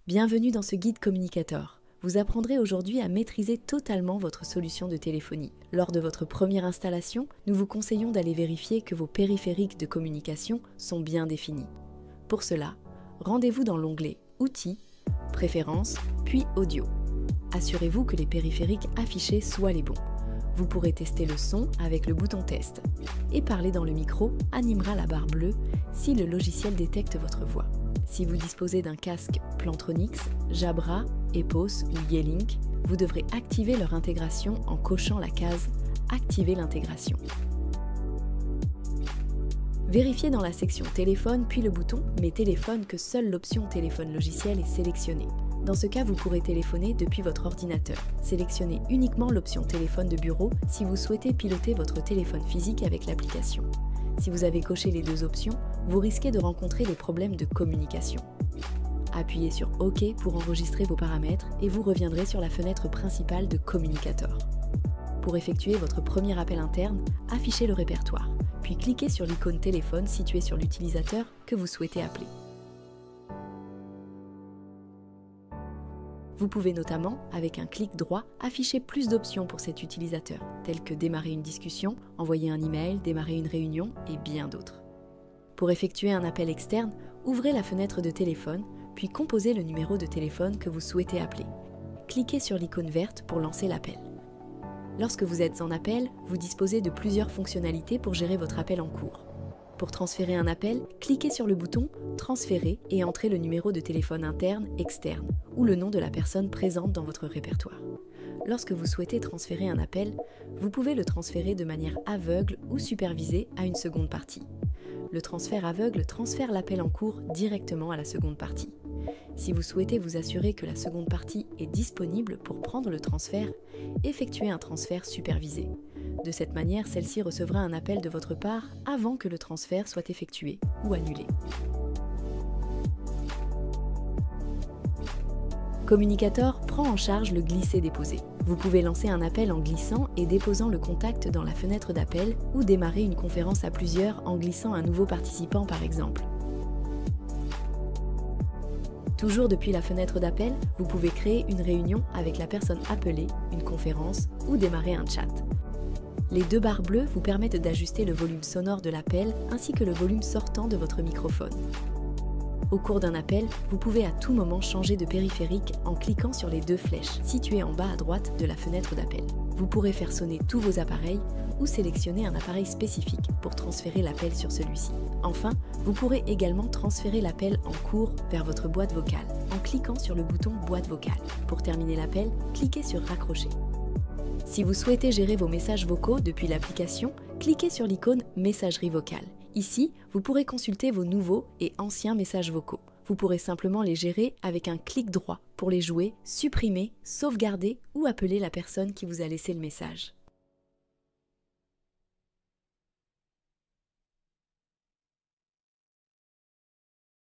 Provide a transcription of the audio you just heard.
Bienvenue dans ce guide communicateur. Vous apprendrez aujourd'hui à maîtriser totalement votre solution de téléphonie. Lors de votre première installation, nous vous conseillons d'aller vérifier que vos périphériques de communication sont bien définis. Pour cela, rendez-vous dans l'onglet Outils, Préférences, puis Audio. Assurez-vous que les périphériques affichés soient les bons. Vous pourrez tester le son avec le bouton Test. Et parler dans le micro animera la barre bleue si le logiciel détecte votre voix. Si vous disposez d'un casque Plantronics, Jabra, Epos ou Yeelink, vous devrez activer leur intégration en cochant la case « Activer l'intégration ». Vérifiez dans la section Téléphone puis le bouton « Mes téléphones » que seule l'option Téléphone logiciel est sélectionnée. Dans ce cas, vous pourrez téléphoner depuis votre ordinateur. Sélectionnez uniquement l'option Téléphone de bureau si vous souhaitez piloter votre téléphone physique avec l'application. Si vous avez coché les deux options, vous risquez de rencontrer des problèmes de communication. Appuyez sur OK pour enregistrer vos paramètres et vous reviendrez sur la fenêtre principale de communicateur. Pour effectuer votre premier appel interne, affichez le répertoire, puis cliquez sur l'icône téléphone située sur l'utilisateur que vous souhaitez appeler. Vous pouvez notamment, avec un clic droit, afficher plus d'options pour cet utilisateur, telles que démarrer une discussion, envoyer un email, démarrer une réunion et bien d'autres. Pour effectuer un appel externe, ouvrez la fenêtre de téléphone, puis composez le numéro de téléphone que vous souhaitez appeler. Cliquez sur l'icône verte pour lancer l'appel. Lorsque vous êtes en appel, vous disposez de plusieurs fonctionnalités pour gérer votre appel en cours. Pour transférer un appel, cliquez sur le bouton « Transférer » et entrez le numéro de téléphone interne, externe ou le nom de la personne présente dans votre répertoire. Lorsque vous souhaitez transférer un appel, vous pouvez le transférer de manière aveugle ou supervisée à une seconde partie. Le transfert aveugle transfère l'appel en cours directement à la seconde partie. Si vous souhaitez vous assurer que la seconde partie est disponible pour prendre le transfert, effectuez un transfert supervisé. De cette manière, celle-ci recevra un appel de votre part avant que le transfert soit effectué ou annulé. Communicator prend en charge le glisser-déposer. Vous pouvez lancer un appel en glissant et déposant le contact dans la fenêtre d'appel ou démarrer une conférence à plusieurs en glissant un nouveau participant par exemple. Toujours depuis la fenêtre d'appel, vous pouvez créer une réunion avec la personne appelée, une conférence ou démarrer un chat. Les deux barres bleues vous permettent d'ajuster le volume sonore de l'appel ainsi que le volume sortant de votre microphone. Au cours d'un appel, vous pouvez à tout moment changer de périphérique en cliquant sur les deux flèches situées en bas à droite de la fenêtre d'appel. Vous pourrez faire sonner tous vos appareils ou sélectionner un appareil spécifique pour transférer l'appel sur celui-ci. Enfin, vous pourrez également transférer l'appel en cours vers votre boîte vocale en cliquant sur le bouton « Boîte vocale ». Pour terminer l'appel, cliquez sur « Raccrocher ». Si vous souhaitez gérer vos messages vocaux depuis l'application, cliquez sur l'icône « Messagerie vocale ». Ici, vous pourrez consulter vos nouveaux et anciens messages vocaux. Vous pourrez simplement les gérer avec un clic droit pour les jouer, supprimer, sauvegarder ou appeler la personne qui vous a laissé le message.